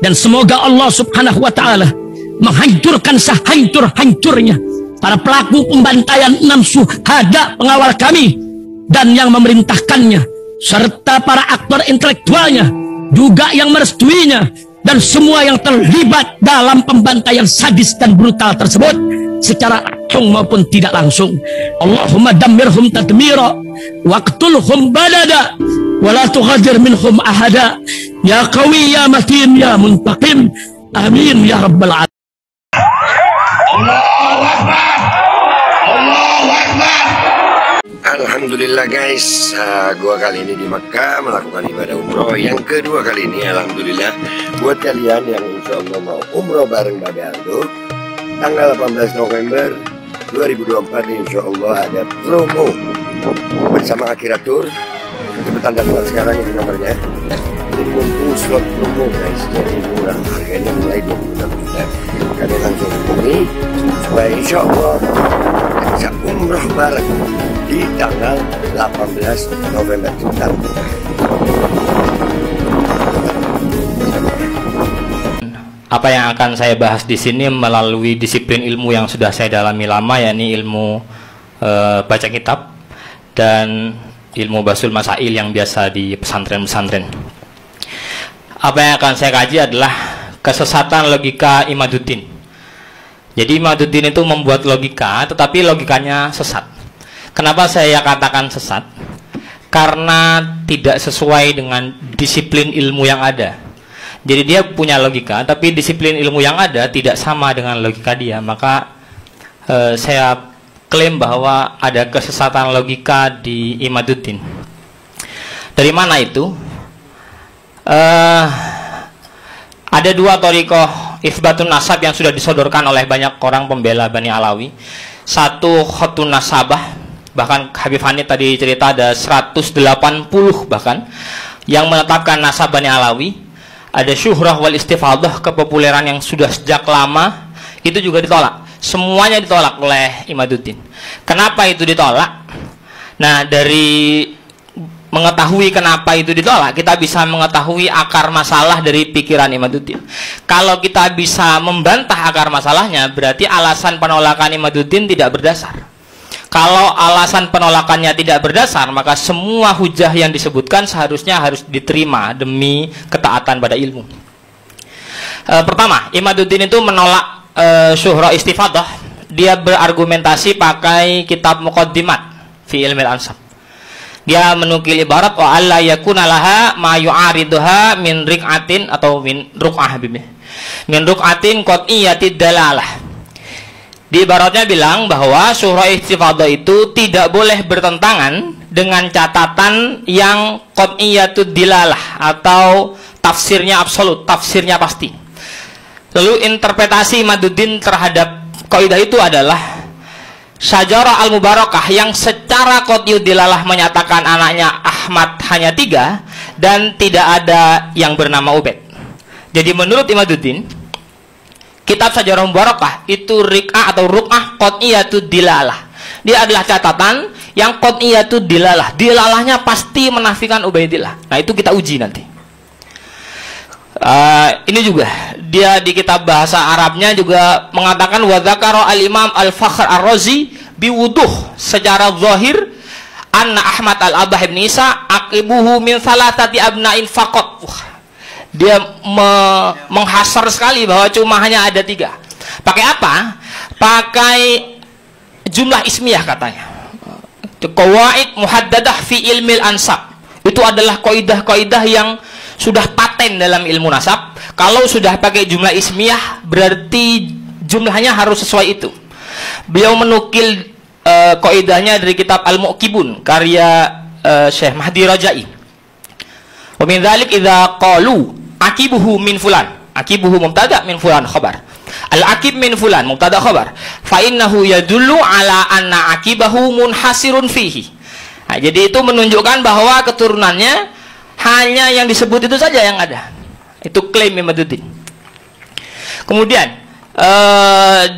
Dan semoga Allah subhanahu wa ta'ala menghancurkan sehancur-hancurnya para pelaku pembantaian 6 syuhada pengawal kami dan yang memerintahkannya, serta para aktor intelektualnya juga yang merestuinya, dan semua yang terlibat dalam pembantaian sadis dan brutal tersebut secara langsung maupun tidak langsung. Allahumma dammirhum tadmira waqtulhum balada wala tughadir minhum ahada ya qawi ya matin ya muntaqim amin ya rabbal alamin. Allahu Akbar, Allahu Akbar. Alhamdulillah guys, gua kali ini di Makkah melakukan ibadah umroh yang kedua kali ini. Alhamdulillah buat kalian yang insya Allah mau umroh bareng Babe Aldo tanggal 18 November 2024 insya Allah ada promo bersama Akhiratur. Cepetan daftar sekarang, ini nomornya. Jadi mumpung slot promo guys, jadi murah, harganya mulai 26 juta. Kalian langsung hubungi supaya insya Allah bisa umroh bareng di tanggal 18 November mendatang. Apa yang akan saya bahas di sini melalui disiplin ilmu yang sudah saya dalami lama, yakni ilmu baca kitab dan ilmu basul masail yang biasa di pesantren-pesantren. Apa yang akan saya kaji adalah kesesatan logika Imaduddin. Jadi Imaduddin itu membuat logika, tetapi logikanya sesat. Kenapa saya katakan sesat? Karena tidak sesuai dengan disiplin ilmu yang ada. Jadi dia punya logika, tapi disiplin ilmu yang ada tidak sama dengan logika dia. Maka saya klaim bahwa ada kesesatan logika di Imaduddin. Dari mana itu? Ada dua thariqah Itsbatun Nasab yang sudah disodorkan oleh banyak orang pembela Bani Alawi. Satu Khatun Nasabah, bahkan Habib Hanif tadi cerita ada 180 bahkan yang menetapkan nasab Bani Alawi. Ada Syuhrah wal Istifadah, kepopuleran yang sudah sejak lama, itu juga ditolak. Semuanya ditolak oleh Imaduddin. Kenapa itu ditolak? Nah, dari mengetahui kenapa itu ditolak, kita bisa mengetahui akar masalah dari pikiran Imaduddin. Kalau kita bisa membantah akar masalahnya, berarti alasan penolakan Imaduddin tidak berdasar. Kalau alasan penolakannya tidak berdasar, maka semua hujah yang disebutkan seharusnya harus diterima demi ketaatan pada ilmu. Pertama, Imaduddin itu menolak Syuhrah Istifadah. Dia berargumentasi pakai kitab Muqaddimat fi Ilmil Ansab. Dia menukil ibarat wa alla yakuna laha ma yu'ariduha min riq'atin atau min ruq'ah min ruq'atin qat'iyatid dalalah. Di ibaratnya bilang bahwa Syuhrah Istifadah itu tidak boleh bertentangan dengan catatan yang qat'iyatud dilalah atau tafsirnya absolut, tafsirnya pasti. Lalu interpretasi Imaduddin terhadap kaidah itu adalah Syajarah Al-Mubarakah yang secara qat'iyud dilalah menyatakan anaknya Ahmad hanya 3 dan tidak ada yang bernama Ubaid. Jadi menurut Imaduddin, kitab Syajarah Mubarakah itu riq'ah atau ruq'ah qat'iyatud dilalah. Dia adalah catatan yang qat'iyatud dilalah. Dilalahnya pasti menafikan Ubaidillah. Nah, itu kita uji nanti. Ini juga dia di kitab bahasa Arabnya juga mengatakan wa dzakara al-Imam Al-Fakhr Ar-Razi biwuduh secara zahir anna Ahmad al-Abah ibn Isa aqibuhu min salatati abna'in faqat. Dia menghasar sekali bahwa cuma hanya ada 3. Pakai apa? Pakai jumlah ismiyah katanya. Qawaid muhaddadah fi ilmil ansab. Itu adalah kaidah-kaidah yang sudah paten dalam ilmu nasab. Kalau sudah pakai jumlah ismiyah berarti jumlahnya harus sesuai itu. Beliau menukil kaidahnya dari kitab Al-Mu'qibun karya Syekh Mahdi Rajai. Wa min dzalik idza qalu akibuhu min fulan, akibuhu mubtada min fulan khabar, al-akib min fulan mubtada khabar, fa innahu yadullu ala anna akibahu munhasirun fihi. Nah, jadi itu menunjukkan bahwa keturunannya hanya yang disebut itu saja yang ada. Itu klaim Imaduddin. Kemudian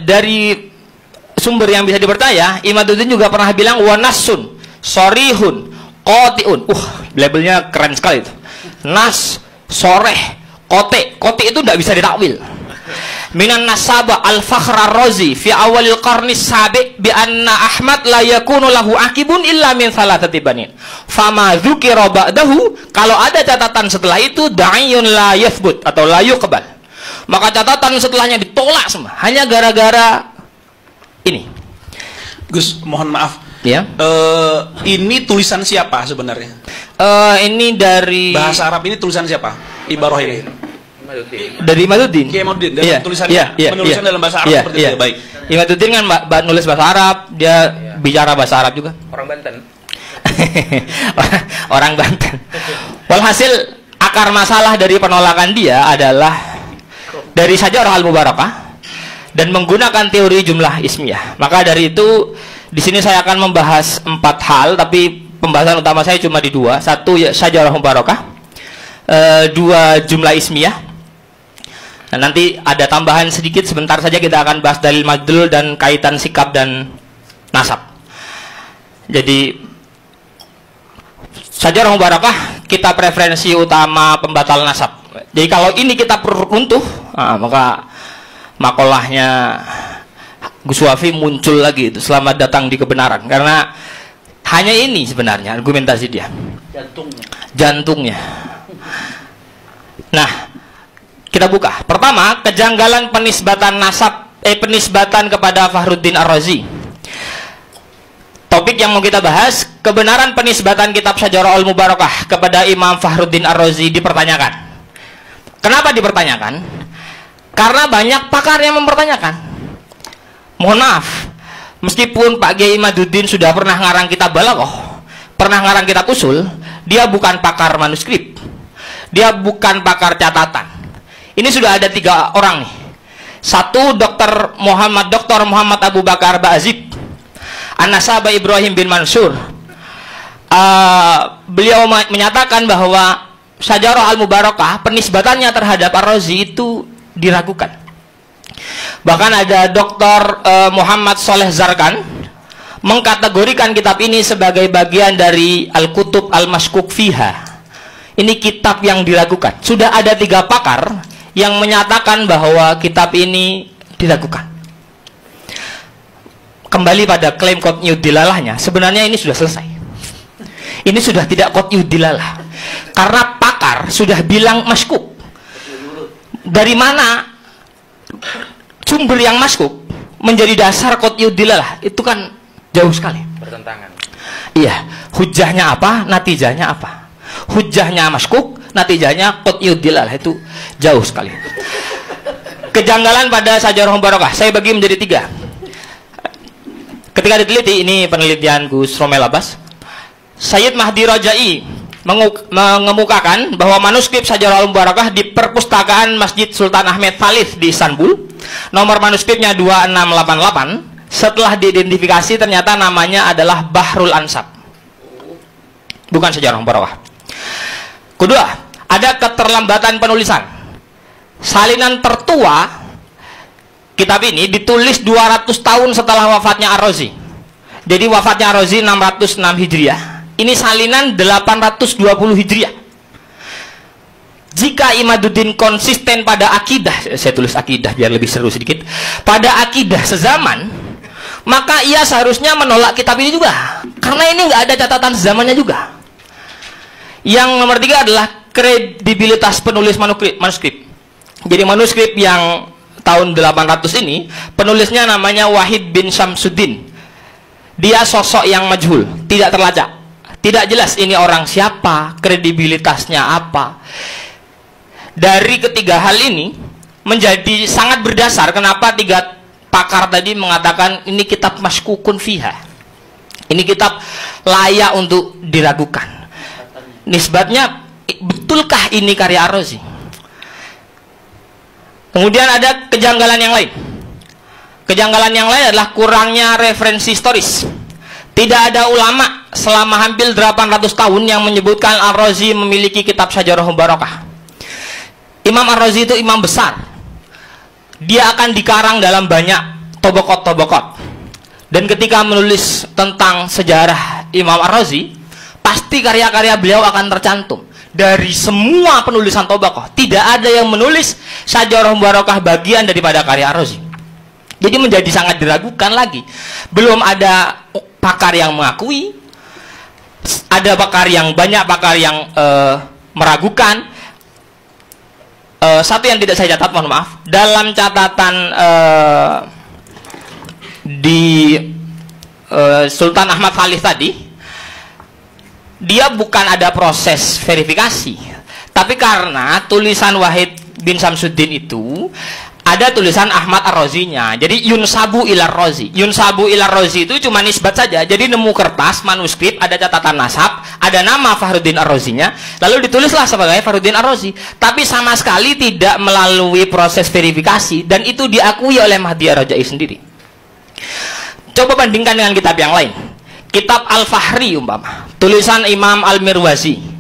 dari sumber yang bisa dipercaya, Imaduddin juga pernah bilang wa nassun sorihun qati'un. Labelnya keren sekali itu. Nas, soreh, Kote itu tidak bisa ditakwil. Minan nasaba al-Fakhr ar-Razi fi awalil qarni sabi' bi anna Ahmad la yakunu lahu akibun illa min thalathati banin. Fama dzukira ba'dahu, kalau ada catatan setelah itu da'iyun la yathbut atau la yuqbal. Maka catatan setelahnya ditolak semua hanya gara-gara ini. Gus, mohon maaf. Ya. Ini tulisan siapa sebenarnya? Ini dari bahasa Arab, ini tulisan siapa? Ibarah ini. Dari Imaduddin. Kiai Imaduddin dalam tulisannya menuliskan dalam bahasa Arab seperti itu. Baik. Imaduddin kan nulis bahasa Arab, dia bicara bahasa Arab juga. Orang Banten. Orang Banten. Walhasil akar masalah dari penolakan dia adalah dari Syajarah al-Mubarakah dan menggunakan teori jumlah ismiyah. Maka dari itu di sini saya akan membahas 4 hal, tapi pembahasan utama saya cuma di 2. 1 ya Syajarah al-Mubarakah, 2 jumlah ismiyah. Nah, nanti ada tambahan sedikit, sebentar saja kita akan bahas dalil madlul dan kaitan sikap dan nasab. Jadi Syajarah Mubarakah kita preferensi utama pembatal nasab. Jadi kalau ini kita runtuh, maka makolahnya Gus Wafi muncul lagi itu, selamat datang di kebenaran, karena hanya ini sebenarnya argumentasi dia, jantungnya. Nah, kita buka. Pertama, kejanggalan penisbatan nasab, penisbatan kepada Fakhruddin Ar-Razi. Topik yang mau kita bahas, kebenaran penisbatan kitab Syajarah al-Mubarakah kepada Imam Fakhruddin Ar-Razi dipertanyakan. Kenapa dipertanyakan? Karena banyak pakar yang mempertanyakan. Mohon maaf, meskipun Pak Kiai Imaduddin sudah pernah ngarang kitab Balaghah, pernah ngarang kitab usul, dia bukan pakar manuskrip, dia bukan pakar catatan. Ini sudah ada 3 orang nih. 1 Dr. Muhammad Abu Bakar Ba'azib, An-Nasaba Ibrahim bin Mansur. Beliau menyatakan bahwa Syajarah al-Mubarakah penisbatannya terhadap Ar-Razi itu diragukan. Bahkan ada Dr. Muhammad Soleh Zarkan mengkategorikan kitab ini sebagai bagian dari Al-Kutub Al-Mashkuk Fiha. Ini kitab yang diragukan. Sudah ada 3 pakar yang menyatakan bahwa kitab ini diragukan. Kembali pada klaim qat'iyud dilalahnya, sebenarnya ini sudah selesai. Ini sudah tidak qat'iyud dilalah, karena pakar sudah bilang maskuk. Dari mana sumber yang maskuk menjadi dasar qat'iyud dilalah? Itu kan jauh sekali, Bertentangan. iya. Hujahnya apa, natijahnya apa? Hujahnya maskuk, natijahnya qat'iyud dilalah, itu jauh sekali. Kejanggalan pada Syajarah Mubarakah saya bagi menjadi 3. Ketika diteliti, ini penelitian Gus Romel Abbas, Sayyid Mahdi Rajai mengemukakan bahwa manuskrip Syajarah Mubarakah di perpustakaan Masjid Sultan Ahmed Thalith di Istanbul, nomor manuskripnya 2688. Setelah diidentifikasi ternyata namanya adalah Bahrul Ansab, bukan Syajarah Mubarakah. Kedua, ada keterlambatan penulisan. Salinan tertua kitab ini ditulis 200 tahun setelah wafatnya Ar-Razi. Jadi wafatnya Ar-Razi 606 Hijriah. Ini salinan 820 Hijriah. Jika Imaduddin konsisten pada akidah, saya tulis akidah biar lebih seru sedikit, pada akidah sezaman, maka ia seharusnya menolak kitab ini juga, karena ini nggak ada catatan sezamannya juga. Yang nomor 3 adalah kredibilitas penulis manuskrip. Jadi manuskrip yang tahun 800 ini, penulisnya namanya Wahid bin Syamsuddin. Dia sosok yang majhul, tidak terlacak, tidak jelas ini orang siapa, kredibilitasnya apa. Dari ketiga hal ini menjadi sangat berdasar kenapa 3 pakar tadi mengatakan ini kitab maskukun fiha, ini kitab layak untuk diragukan. Nisbatnya, betulkah ini karya Ar-Razi? Kemudian ada kejanggalan yang lain. Kejanggalan yang lain adalah kurangnya referensi historis. Tidak ada ulama selama hampir 800 tahun yang menyebutkan Ar-Razi memiliki kitab Syajarah Mubarakah. Imam Ar-Razi itu imam besar. Dia akan dikarang dalam banyak tobokot-tobokot. Dan ketika menulis tentang sejarah Imam Ar-Razi, pasti karya-karya beliau akan tercantum. dari semua penulisan Tabaqah tidak ada yang menulis Syajarah Mubarakah bagian daripada karya Ar-Razi. Jadi menjadi sangat diragukan lagi. Belum ada pakar yang mengakui, ada banyak pakar yang meragukan. Satu yang tidak saya catat, mohon maaf, dalam catatan di Sultan Ahmad Khalif tadi, dia bukan ada proses verifikasi, tapi karena tulisan Wahid bin Samsuddin itu ada tulisan Ahmad Ar-Razinya, jadi yunsabu ilar Razi. Yunsabu ilar Razi itu cuma nisbat saja, jadi nemu kertas manuskrip, ada catatan nasab, ada nama Fakhruddin Ar-Razinya, lalu ditulislah sebagai Fakhruddin Ar-Razi, tapi sama sekali tidak melalui proses verifikasi, dan itu diakui oleh Mahdi Ar-Rajai sendiri. Coba bandingkan dengan kitab yang lain. Kitab Al-Fahri umpama, tulisan Imam Al-Mirwazi,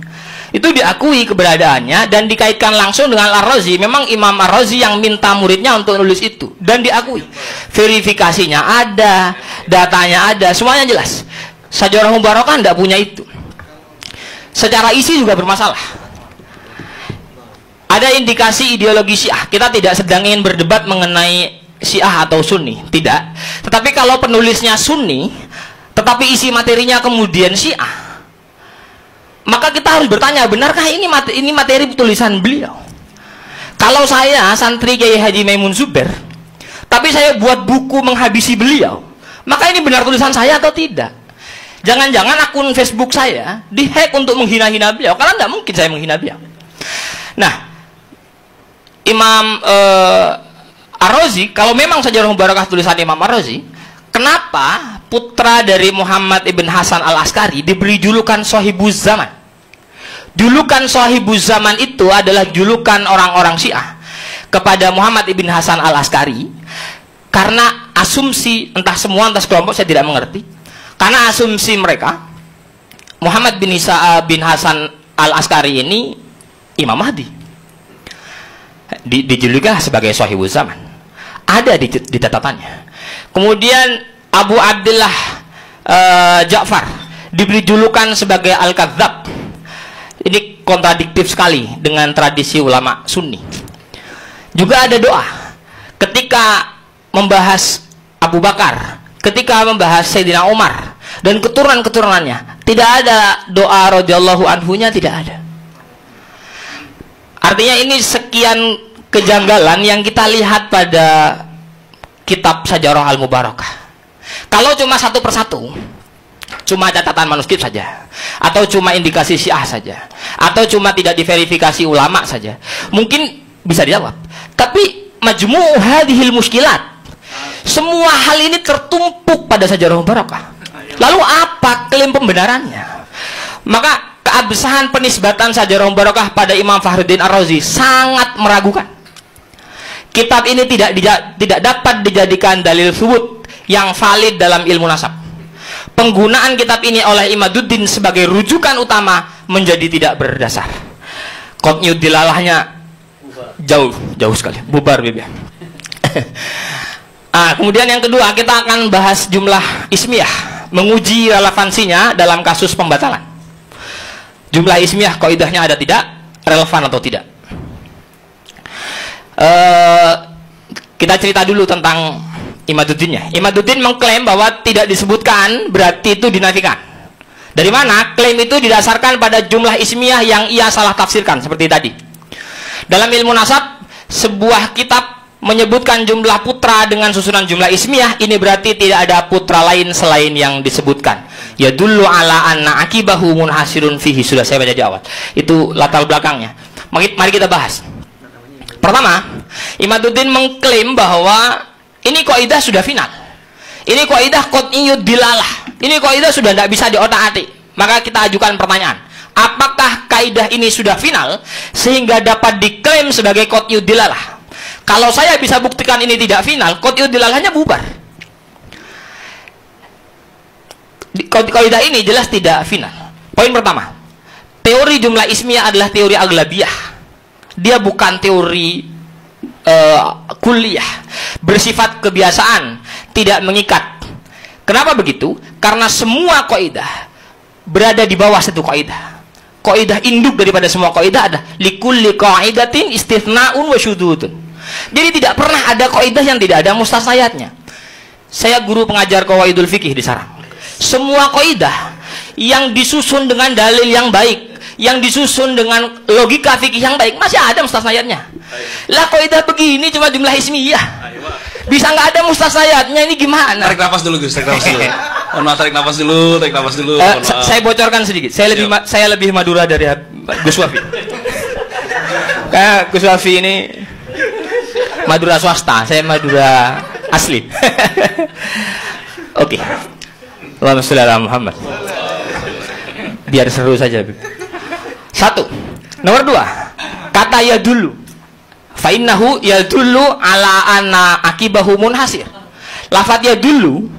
itu diakui keberadaannya dan dikaitkan langsung dengan Ar-Razi. Memang Imam Ar-Razi yang minta muridnya untuk nulis itu, dan diakui. Verifikasinya ada, datanya ada, semuanya jelas. Syajarah Mubarakah tidak punya itu. Secara isi juga bermasalah. Ada indikasi ideologi Syiah. Kita tidak sedang ingin berdebat mengenai Syiah atau Sunni, tidak. Tetapi kalau penulisnya Sunni, tetapi isi materinya kemudian Syiah, maka kita harus bertanya, benarkah ini materi tulisan beliau? Kalau saya santri Kiai Haji Maimun Zubair, tapi saya buat buku menghabisi beliau, maka ini benar tulisan saya atau tidak? Jangan-jangan akun Facebook saya dihack untuk menghina-hina beliau, karena tidak mungkin saya menghina beliau. Nah, Imam Ar-Razi, kalau memang Syajarah Mubarakah tulisan Imam Ar-Razi, kenapa putra dari Muhammad ibn Hasan al-Askari diberi julukan Sahibuz Zaman? Julukan Sahibuz Zaman itu adalah julukan orang-orang Syiah kepada Muhammad ibn Hasan al-Askari, karena asumsi, entah semua entah sekelompok, saya tidak mengerti, karena asumsi mereka Muhammad bin Hasan al-Askari ini Imam Mahdi, dijulukan sebagai Sahibuz Zaman, ada di catatannya. Kemudian Abu Abdullah Ja'far diberi julukan sebagai Al-Kadzab. Ini kontradiktif sekali dengan tradisi ulama Sunni. Juga ada doa ketika membahas Abu Bakar, ketika membahas Sayyidina Umar dan keturunan-keturunannya, tidak ada doa radhiyallahu anhunya, tidak ada. Artinya ini sekian kejanggalan yang kita lihat pada kitab Syajarah Al-Mubarakah. Kalau cuma satu persatu, cuma catatan manuskrip saja, atau cuma indikasi Syiah saja, atau cuma tidak diverifikasi ulama saja, mungkin bisa dijawab. Tapi majmu' hadhil muskilat, semua hal ini tertumpuk pada Syajarah Mubarakah. Lalu apa klaim pembenarannya? Maka keabsahan penisbatan Syajarah Mubarakah pada Imam Fakhruddin Ar-Razi sangat meragukan. Kitab ini tidak dapat dijadikan dalil subut yang valid dalam ilmu nasab. Penggunaan kitab ini oleh Imaduddin sebagai rujukan utama menjadi tidak berdasar. Qat'iyud dilalahnya jauh sekali, bubar bebek. Kemudian yang kedua, kita akan bahas jumlah ismiyah, menguji relevansinya dalam kasus pembatalan. Jumlah ismiyah, kaidahnya ada tidak, relevan atau tidak. Kita cerita dulu tentang Imaduddinnya. Imaduddin mengklaim bahwa tidak disebutkan berarti itu dinafikan. Dari mana? Klaim itu didasarkan pada jumlah ismiyah yang ia salah tafsirkan seperti tadi. Dalam ilmu nasab, sebuah kitab menyebutkan jumlah putra dengan susunan jumlah ismiyah, ini berarti tidak ada putra lain selain yang disebutkan. Yadullu ala anna akibahu munhasirun fihi. Sudah saya baca di awal. Itu latar belakangnya. Mari kita bahas. Pertama, Imaduddin mengklaim bahwa ini kaidah sudah final. Ini kaidah qat'iyud dilalah. Ini kaidah sudah tidak bisa diotak-atik. Maka kita ajukan pertanyaan, apakah kaidah ini sudah final sehingga dapat diklaim sebagai qat'iyud dilalah? Kalau saya bisa buktikan ini tidak final, qat'iyud dilalahnya bubar. Kaidah ini jelas tidak final. Poin pertama, teori jumlah ismiyah adalah teori aglabiyah. Dia bukan teori kuliah, bersifat kebiasaan, tidak mengikat. Kenapa begitu? Karena semua kaidah berada di bawah satu kaidah. Kaidah induk daripada semua kaidah ada likulli qaidatin istitsnaun wa syududun. Jadi tidak pernah ada kaidah yang tidak ada mustasnayatnya. Saya guru pengajar qawaidul fikih di Sarang. Semua kaidah yang disusun dengan dalil yang baik, yang disusun dengan logika fikih yang baik, masih ada mustasnayatnya. Lah kaidah begini cuma jumlah ismiyah, bisa nggak ada mustasnayatnya, ini gimana? Tarik nafas dulu Gus, tarik nafas dulu. Mohon maaf, tarik nafas dulu. Saya bocorkan sedikit. Saya lebih Madura dari Gus Wafi. Gus Wafi ini Madura swasta, saya Madura asli. Oke. Allahumma sholli ala Muhammad. Biar seru saja. Satu. Nomor dua, kata ya dulu. Fa innahu ya dulu ala anna akibahu munhasir. Lafaz ya dulu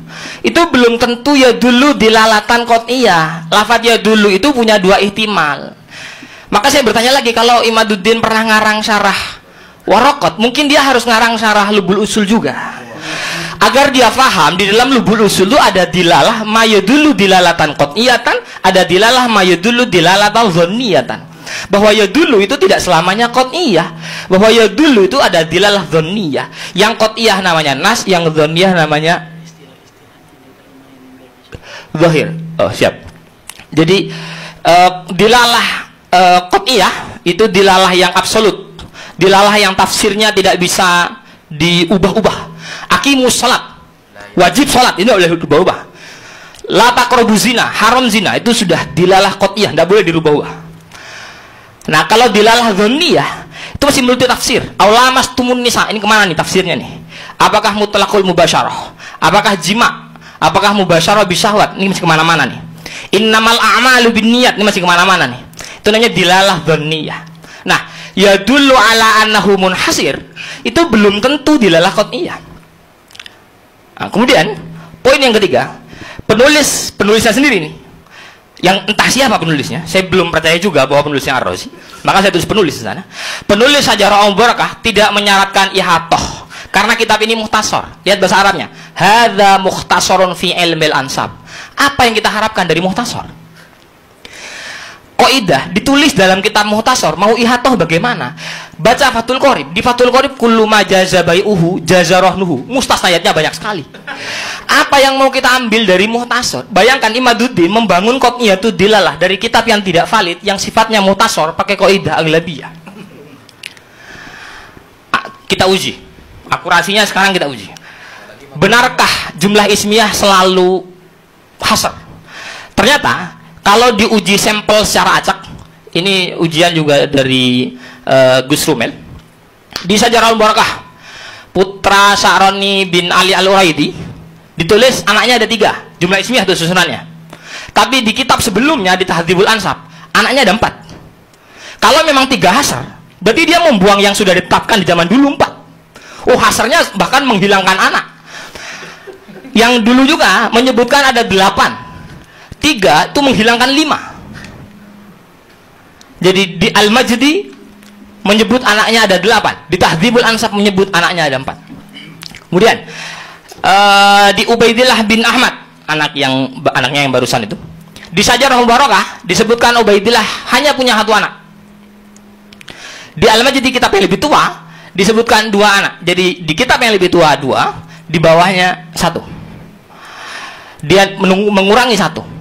itu belum tentu ya dulu dilalatan qat'iyah. Lafaz ya dulu itu punya dua ihtimal. Maka saya bertanya lagi, kalau Imaduddin pernah ngarang syarah Waraqat, mungkin dia harus ngarang syarah Lubul Usul juga, agar dia faham di dalam Lubul Usul itu ada dilalah ma yadullu dilalatan qat'iyatan, ada dilalah ma yadullu dilalatan dhanniyatan. Bahwa ya dulu itu tidak selamanya qat'iyah, bahwa ya dulu itu ada dilalah dhanniyah. Yang qat'iyah namanya nas, yang dhanniyah namanya zahir. Oh, siap. Jadi dilalah qat'iyah itu dilalah yang absolut, dilalah yang tafsirnya tidak bisa diubah-ubah. Aqimus salat, wajib salat, ini boleh diubah-ubah. La taqrabu zina, haram zina, itu sudah dilalah qat'iyah, tidak boleh dirubah-ubah. Nah, kalau dilalah dhanniyah itu masih multi tafsir. Aulamastumun nisa, ini kemana nih tafsirnya nih? Apakah mutlaqul mubasyarah? Apakah jima? Apakah mubasyarah bisyahwat? Ini masih kemana-mana nih. Innamal a'malu binniyat, ini masih kemana-mana nih. Itu namanya dilalah dhanniyah. Nah, ya dulu ala annahu munhasir itu belum tentu dilalah qat'iyah. Nah, kemudian poin yang ketiga, penulisnya sendiri nih, yang entah siapa penulisnya, saya belum percaya juga bahwa penulisnya Ar-Razi, maka saya tulis penulis di sana. Penulis Syajarah Al-Barakah tidak menyaratkan ihatoh, karena kitab ini mukhtasar. Lihat bahasa Arabnya, hadza mukhtasarun fi ilmil ansab. Apa yang kita harapkan dari mukhtasar? Qaidah ditulis dalam kitab mukhtasar, mau ihatoh bagaimana? Baca Fathul Qorib, di Fathul Qorib kullu ma jaza bai'uhu jaza rahnuhu, mustasnayatnya banyak sekali. Apa yang mau kita ambil dari mukhtasar? Bayangkan Imaduddin membangun qat'iyah itu dilalah dari kitab yang tidak valid, yang sifatnya mukhtasar, pakai qaidah aghlabiyah. Kita uji akurasinya, sekarang kita uji. Benarkah jumlah ismiyah selalu hasar? Ternyata kalau diuji sampel secara acak, ini ujian juga dari Gus Rumel di Syajarah Al-Barakah, putra Sya'rani bin Ali Al-Uraidi, ditulis anaknya ada 3, jumlah ismiyah itu susunannya. Tapi di kitab sebelumnya di Tahdzibul Ansab, anaknya ada 4. Kalau memang 3 hasar, berarti dia membuang yang sudah ditetapkan di zaman dulu 4. Oh, hasarnya bahkan menghilangkan anak. Yang dulu juga menyebutkan ada 8. 3 itu menghilangkan 5. Jadi di Al-Majdi menyebut anaknya ada 8, di Tahdzibul Ansab menyebut anaknya ada 4. Kemudian di Ubaidillah bin Ahmad, anaknya yang barusan itu, di Syajarah Al-Barakah disebutkan Ubaidillah hanya punya 1 anak. Di Al-Majdi kitab yang lebih tua disebutkan 2 anak. Jadi di kitab yang lebih tua 2, di bawahnya 1. Dia mengurangi 1.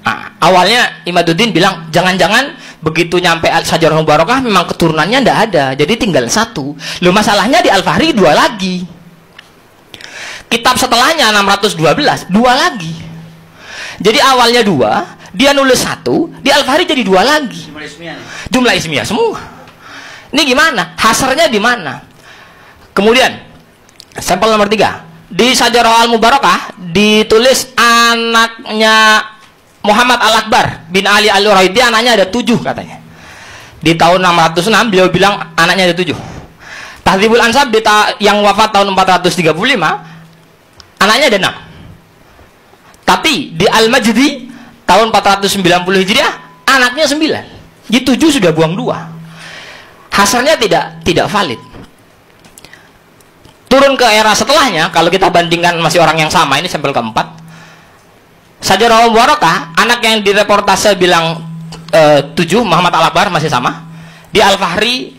Nah, awalnya Imaduddin bilang jangan-jangan begitu nyampe Syajarah Al-Barakah memang keturunannya tidak ada, jadi tinggal 1. Loh, masalahnya di Al-Fahri 2 lagi. Kitab setelahnya 612, 2 lagi. Jadi awalnya 2, dia nulis 1, di Al-Fahri jadi 2 lagi. Jumlah ismiyah semua. Ini gimana? Hasarnya di mana? Kemudian sampel nomor 3, di Syajarah Al-Mubarakah ditulis anaknya Muhammad Al-Akbar bin Ali Al-Uraidi, anaknya ada 7 katanya. Di tahun 606 beliau bilang anaknya ada 7. Tahdzibul Ansab yang wafat tahun 435, anaknya ada 6. Tapi di Al-Majdi tahun 490 Hijriah anaknya 9. Jadi 7 sudah buang 2. Hasarnya tidak valid. Turun ke era setelahnya, kalau kita bandingkan masih orang yang sama, ini sampel keempat. Syajarah Al-Barakah, anak yang direportase bilang 7 Muhammad Al-Akbar masih sama. Di Al-Fahri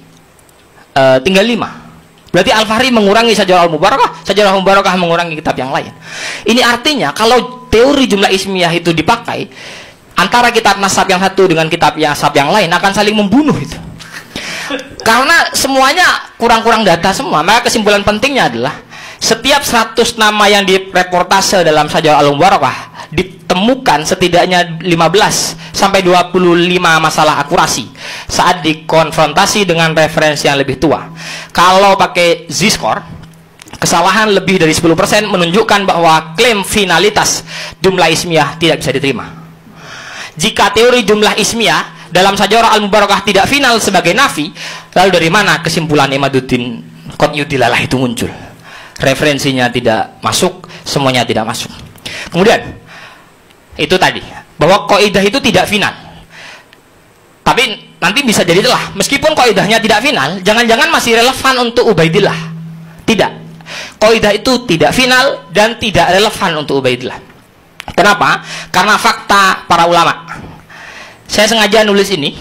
tinggal 5. Berarti Al-Fahri mengurangi Syajarah Al-Mubarakah, Syajarah Al-Mubarakah mengurangi kitab yang lain. Ini artinya kalau teori jumlah ismiyah itu dipakai, antara kitab nasab yang satu dengan kitab nasab yang lain akan saling membunuh itu. Karena semuanya kurang-kurang data semua. Maka kesimpulan pentingnya adalah setiap 100 nama yang direportase dalam Syajarah Al-Mubarakah ditemukan setidaknya 15 sampai 25 masalah akurasi saat dikonfrontasi dengan referensi yang lebih tua. Kalau pakai Z-score, kesalahan lebih dari 10% menunjukkan bahwa klaim finalitas jumlah ismiyah tidak bisa diterima. Jika teori jumlah ismiyah dalam Syajarah Al-Mubarakah tidak final sebagai nafi, lalu dari mana kesimpulan Imaduddin Qutnyudilalah itu muncul? Referensinya tidak masuk, semuanya tidak masuk. Kemudian itu tadi bahwa kaidah itu tidak final. Tapi nanti bisa jadi telah, meskipun kaidahnya tidak final, jangan-jangan masih relevan untuk Ubaidillah. Tidak, kaidah itu tidak final dan tidak relevan untuk Ubaidillah. Kenapa? Karena fakta para ulama. Saya sengaja nulis ini.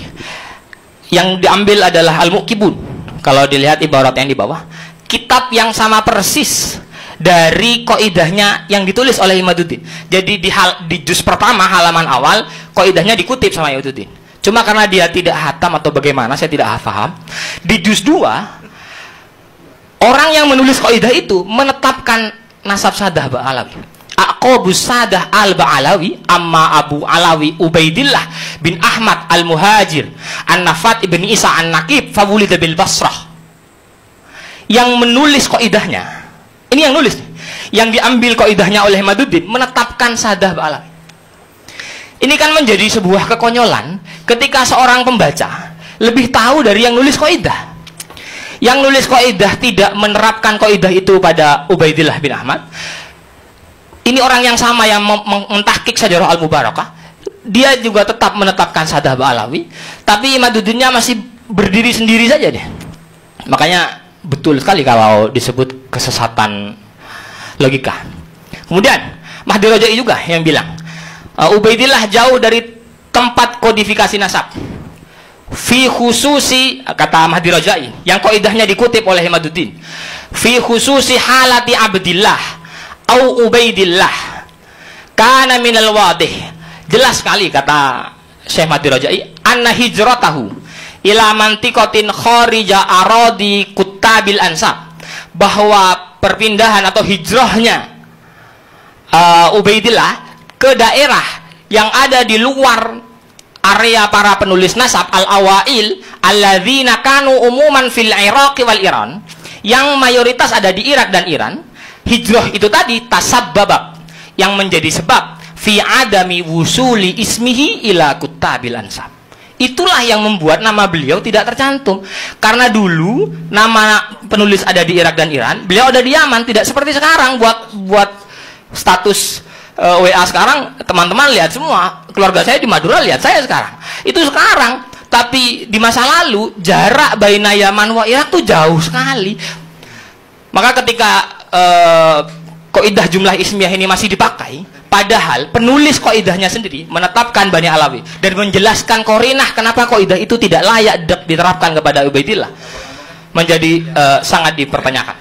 Yang diambil adalah Al-Muqibun. Kalau dilihat ibarat yang di bawah, kitab yang sama persis dari kaidahnya yang ditulis oleh Imaduddin. Jadi di juz pertama halaman awal kaidahnya dikutip sama Imaduddin. Cuma karena dia tidak hatam atau bagaimana, saya tidak paham. Di juz 2 orang yang menulis kaidah itu menetapkan nasab Sadah Ba'alawi. Aqobus Sadah Al-Ba'alawi amma Abu Alawi Ubaidillah bin Ahmad Al-Muhajir An-Nafat ibn Isa An-Naqib fawulida bil Basrah. Yang menulis kaidahnya, ini yang nulis, yang diambil kaidahnya oleh Imaduddin menetapkan Sadah Ba'alawi. Ini kan menjadi sebuah kekonyolan ketika seorang pembaca lebih tahu dari yang nulis kaidah. Yang nulis kaidah tidak menerapkan kaidah itu pada Ubaidillah bin Ahmad. Ini orang yang sama yang mentahqiq Syajarah Al-Mubarakah, dia juga tetap menetapkan Sadah Ba'alawi, tapi Imaduddinnya masih berdiri sendiri saja deh. Makanya betul sekali kalau disebut kesesatan logika. Kemudian Mahdi Rajai juga yang bilang Ubaidillah jauh dari tempat kodifikasi nasab. Fi khususi, kata Mahdi Rajai yang kaidahnya dikutip oleh Imaduddin, fi khususi halati Abdillah au Ubaidillah kana minal wadih. Jelas sekali kata Syekh Mahdi Rajai, anna hijratahu ila mantikotin kharija aradi kutabil ansab, bahwa perpindahan atau hijrahnya Ubaidillah ke daerah yang ada di luar area para penulis nasab al-awail alladzina kanu umuman fil Iraq wal Iran, yang mayoritas ada di Irak dan Iran. Hijrah itu tadi tasabbab, yang menjadi sebab fi adami wusuli ismihi ila kutabil ansab. Itulah yang membuat nama beliau tidak tercantum. Karena dulu nama penulis ada di Irak dan Iran, beliau ada di Yaman. Tidak seperti sekarang buat status WA sekarang, teman-teman lihat semua, keluarga saya di Madura lihat saya sekarang. Itu sekarang, tapi di masa lalu jarak baina Yaman wa Irak tuh jauh sekali. Maka ketika kaidah jumlah ismiyah ini masih dipakai, padahal penulis kaidahnya sendiri menetapkan Bani Alawi dan menjelaskan korinah kenapa kaidah itu tidak layak diterapkan kepada Ubaidillah, menjadi sangat dipertanyakan.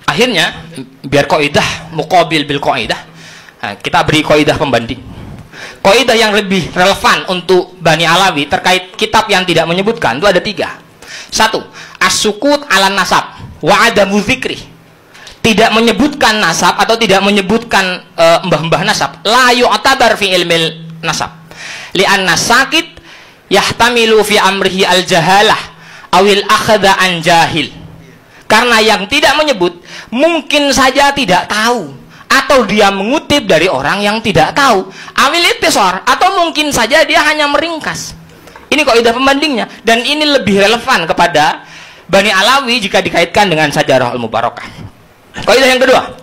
Akhirnya biar kaidah muqabil bil kaidah, kita beri kaidah pembanding. Kaidah yang lebih relevan untuk Bani Alawi terkait kitab yang tidak menyebutkan itu ada 3. 1, as-sukut ala nasab wa adamu dzikri. Tidak menyebutkan nasab atau tidak menyebutkan mbah-mbah nasab, la yu'tabar fi ilmil nasab li'anna sakit yahtamilu fi amrihi al-jahalah awil akhadha an jahil. Karena yang tidak menyebut mungkin saja tidak tahu, atau dia mengutip dari orang yang tidak tahu, awil ittisar, atau mungkin saja dia hanya meringkas. Ini kaidah pembandingnya, dan ini lebih relevan kepada Bani Alawi jika dikaitkan dengan Syajarah Al-Mubarakah. Kaidah yang kedua,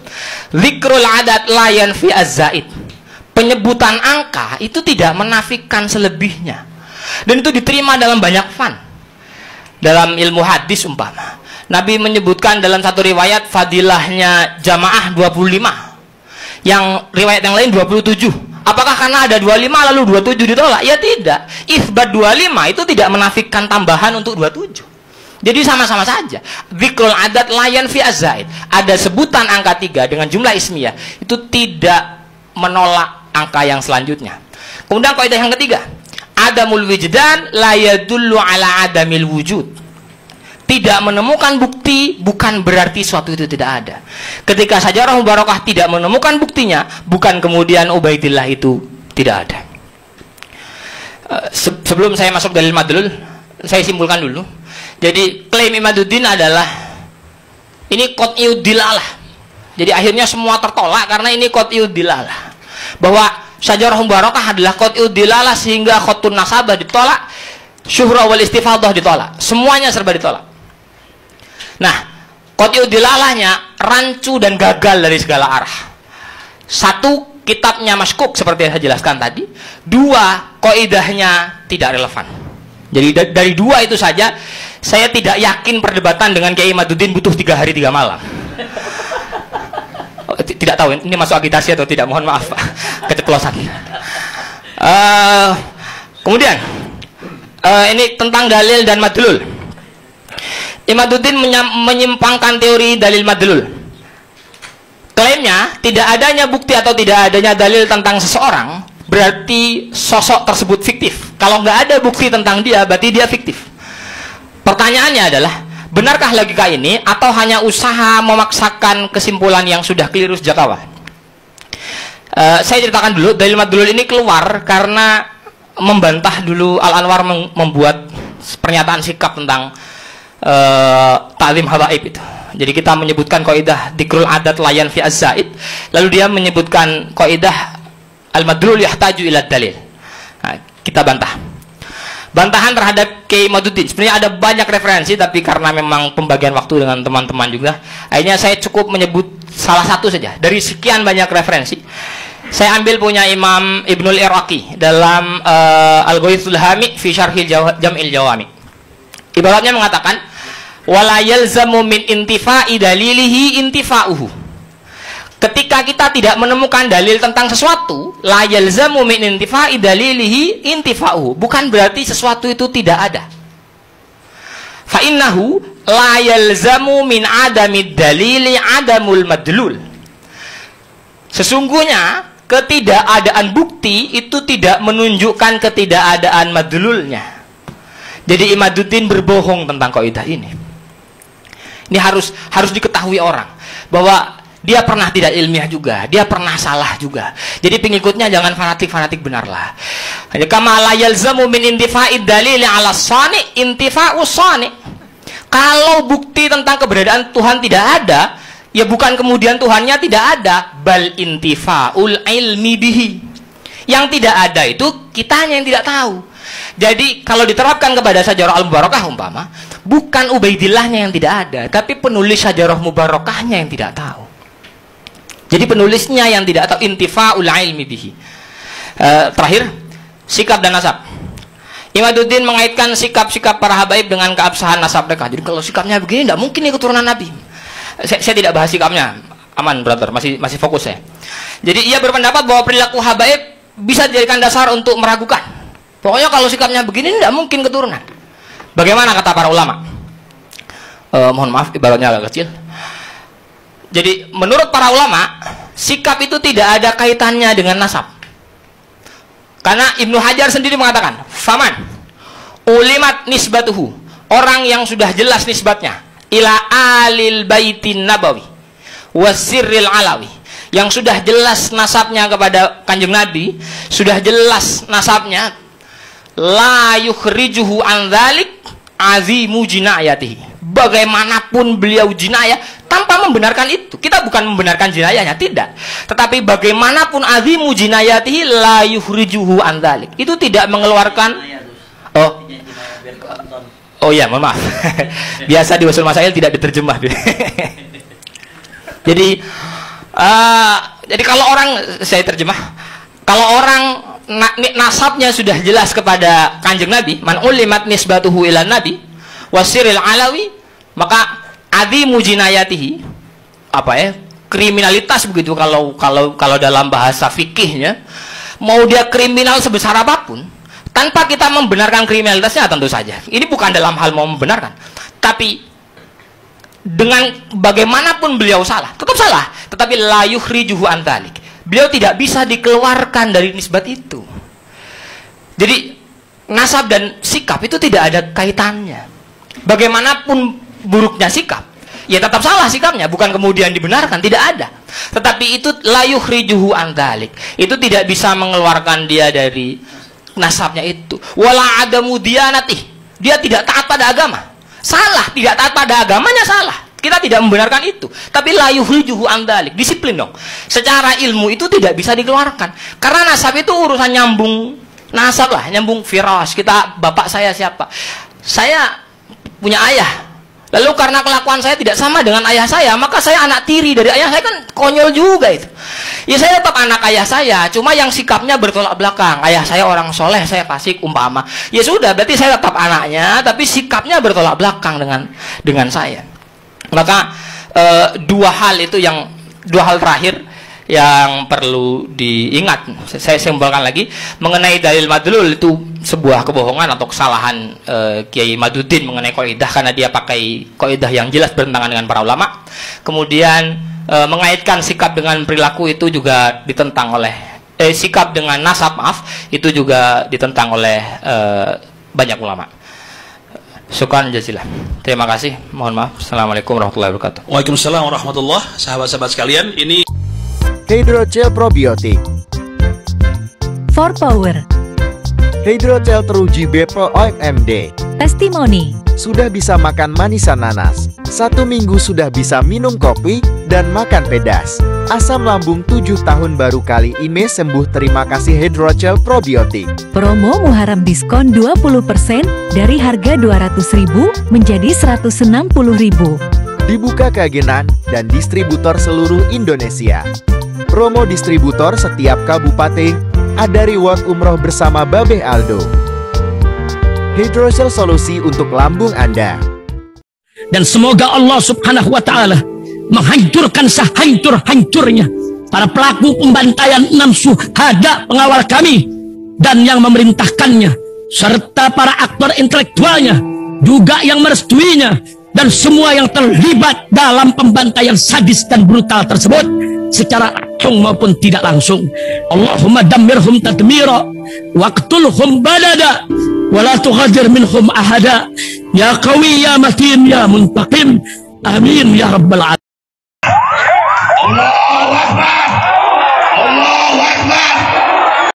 zikrul adat la yanfi az-zaid. Penyebutan angka itu tidak menafikan selebihnya. Dan itu diterima dalam banyak fan. Dalam ilmu hadis umpama, Nabi menyebutkan dalam satu riwayat fadilahnya jamaah 25. Yang riwayat yang lain 27. Apakah karena ada 25 lalu 27 ditolak? Ya tidak. Itsbat 25 itu tidak menafikan tambahan untuk 27. Jadi sama-sama saja. Dzikrul adat layan fi az-zaid. Ada sebutan angka 3 dengan jumlah ismiyah itu tidak menolak angka yang selanjutnya. Kemudian kaidah yang ketiga, adamul wijdan la yadullu ala adamil wujud. Tidak menemukan bukti bukan berarti suatu itu tidak ada. Ketika Syajarah Mubarakah tidak menemukan buktinya, bukan kemudian Ubaidillah itu tidak ada. Sebelum saya masuk dalil madlul, saya simpulkan dulu. Jadi klaim Imaduddin adalah ini qat'iyud dilalah. Jadi akhirnya semua tertolak karena ini qat'iyud dilalah. Bahwa Syajarah Mubarakah adalah qat'iyud dilalah sehingga khatun nasabah ditolak, syuhrah wal istifadah ditolak. Semuanya serba ditolak. Nah, qat'iyud dilalahnya rancu dan gagal dari segala arah. Satu, kitabnya maskuk seperti yang saya jelaskan tadi. Dua, kaidahnya tidak relevan. Jadi dari dua itu saja saya tidak yakin perdebatan dengan Kiai Imaduddin butuh 3 hari 3 malam. Tidak tahu ini masuk agitasi atau tidak, mohon maaf keceplosan. Kemudian ini tentang dalil dan madlul. Imaduddin menyimpangkan teori dalil madlul. Klaimnya tidak adanya bukti atau tidak adanya dalil tentang seseorang berarti sosok tersebut fiktif. Kalau nggak ada bukti tentang dia berarti dia fiktif. Pertanyaannya adalah, benarkah logika ini atau hanya usaha memaksakan kesimpulan yang sudah keliru sejak awal? Saya ceritakan dulu, dalil madlul ini keluar karena membantah dulu Al-Anwar membuat pernyataan sikap tentang ta'zim habaib itu. Jadi kita menyebutkan kaidah dzikrul adat layan fi az-zaid, lalu dia menyebutkan kaidah al-madlul yahtaju ila dalil. Nah, kita bantah. Bantahan terhadap Kiai Imaduddin sebenarnya ada banyak referensi, tapi karena memang pembagian waktu dengan teman-teman juga, akhirnya saya cukup menyebut salah satu saja dari sekian banyak referensi. Saya ambil punya Imam Ibnul Iraqi dalam Al-Ghaithul Hami fi Syarhil Jam'il Jawami. Ibaratnya mengatakan, wala yalzamu min intifa'i dalilihi intifa'uhu. Ketika kita tidak menemukan dalil tentang sesuatu, la yalzamu min intifa'i dalilihi intifa'uhu, bukan berarti sesuatu itu tidak ada. Fa innahu la yalzamu min adamid dalili adamul madlul. Sesungguhnya ketidakadaan bukti itu tidak menunjukkan ketidakadaan madlulnya. Jadi Imaduddin berbohong tentang kaidah ini. Ini harus diketahui orang bahwa dia pernah tidak ilmiah juga, dia pernah salah juga. Jadi pengikutnya jangan fanatik benarlah. Kama la yalzamu min intifa'id dalili 'ala shani' intifa'us shani'. Kalau bukti tentang keberadaan Tuhan tidak ada, ya bukan kemudian Tuhannya tidak ada, bal intifa'ul ilmi bihi. Yang tidak ada itu kitanya yang tidak tahu. Jadi kalau diterapkan kepada Syajarah Al-Mubarakah umpama, bukan Ubaidillahnya yang tidak ada, tapi penulis Syajarah Mubarakahnya yang tidak tahu. Jadi penulisnya yang tidak tahu, intifa'ul ilmi bihi. Terakhir, sikap dan nasab. Imaduddin mengaitkan sikap-sikap para habaib dengan keabsahan nasab mereka. Jadi kalau sikapnya begini, tidak mungkin ini keturunan Nabi. Saya tidak bahas sikapnya, aman brother, masih fokus saya. Jadi ia berpendapat bahwa perilaku habaib bisa dijadikan dasar untuk meragukan. Pokoknya kalau sikapnya begini, tidak mungkin keturunan. Bagaimana kata para ulama? Mohon maaf, ibaratnya agak kecil. Jadi menurut para ulama, sikap itu tidak ada kaitannya dengan nasab. Karena Ibnu Hajar sendiri mengatakan, faman ulimat nisbatuhu, orang yang sudah jelas nisbatnya ila alil baitin nabawi wasirril alawi, yang sudah jelas nasabnya kepada Kanjeng Nabi, sudah jelas nasabnya, la yukhrijuhu an dzalik azimu jinayatihi. Bagaimanapun beliau jinayah, tanpa membenarkan itu. Kita bukan membenarkan jinayahnya, tidak. Tetapi bagaimanapun azimu jinayatihi la yukhrijuhu an dzalik. Itu tidak mengeluarkan. Oh ya, mohon maaf. Biasa di usul masail tidak diterjemah. Jadi kalau orang, saya terjemah, kalau orang nasabnya sudah jelas kepada Kanjeng Nabi, man ulimat nisbatuhu ila nabi wasiril alawi, maka azimu jinayatihi, kriminalitas begitu kalau dalam bahasa fikihnya, mau dia kriminal sebesar apapun, tanpa kita membenarkan kriminalitasnya tentu saja. Ini bukan dalam hal mau membenarkan, tapi dengan bagaimanapun beliau salah, tetap salah. Tetapi la yukhrijuhu an dzalik. Beliau tidak bisa dikeluarkan dari nisbat itu. Jadi nasab dan sikap itu tidak ada kaitannya. Bagaimanapun buruknya sikap, ya tetap salah sikapnya, bukan kemudian dibenarkan, tidak ada. Tetapi itu la yukhrijuhu an dzalik. Itu tidak bisa mengeluarkan dia dari nasabnya itu. Wala adamu diyanatih. Dia tidak taat pada agama. Salah, tidak taat pada agamanya salah. Kita tidak membenarkan itu. Tapi la yukhrijuhu an dzalik. Disiplin dong. Secara ilmu itu tidak bisa dikeluarkan. Karena nasab itu urusan nyambung nasab lah, nyambung viras. Kita, bapak saya siapa? Saya punya ayah. Lalu karena kelakuan saya tidak sama dengan ayah saya, maka saya anak tiri dari ayah saya, kan konyol juga itu. Ya saya tetap anak ayah saya, cuma yang sikapnya bertolak belakang. Ayah saya orang soleh, saya fasik umpama. Ya sudah, berarti saya tetap anaknya, tapi sikapnya bertolak belakang dengan saya. Maka dua hal terakhir yang perlu diingat. Saya simpulkan lagi mengenai dalil madlul, itu sebuah kebohongan atau kesalahan Kiai Maduddin mengenai kaidah, karena dia pakai kaidah yang jelas bertentangan dengan para ulama. Kemudian mengaitkan sikap dengan perilaku itu juga ditentang oleh sikap dengan nasab, maaf, itu juga ditentang oleh banyak ulama. Syukran jazilah. Terima kasih. Mohon maaf. Assalamualaikum warahmatullahi wabarakatuh. Waalaikumsalam warahmatullahi. Sahabat-sahabat sekalian, ini Hydrogel Probiotik. For Power. Hydrogel teruji BPO OMD. Testimoni. Sudah bisa makan manisan nanas. 1 minggu sudah bisa minum kopi dan makan pedas. Asam lambung 7 tahun baru kali ini sembuh. Terima kasih Hydrogel Probiotik. Promo Muharram diskon 20% dari harga 200.000 menjadi 160.000. Dibuka keagenan dan distributor seluruh Indonesia. Promo distributor setiap kabupaten. Ada reward umroh bersama Babeh Aldo. Hydrogel solusi untuk lambung Anda. Dan semoga Allah subhanahu wa ta'ala menghancurkan sehancur-hancurnya para pelaku pembantaian 6 syuhada pengawal kami dan yang memerintahkannya, serta para aktor intelektualnya juga yang merestuinya, dan semua yang terlibat dalam pembantaian sadis dan brutal tersebut secara langsung maupun tidak langsung. Allahumma dammirhum tadmira waqtulhum badada wala tughadir minhum ahada ya qawi ya matin ya muntaqim amin ya rabbal alamin. Allahu Akbar.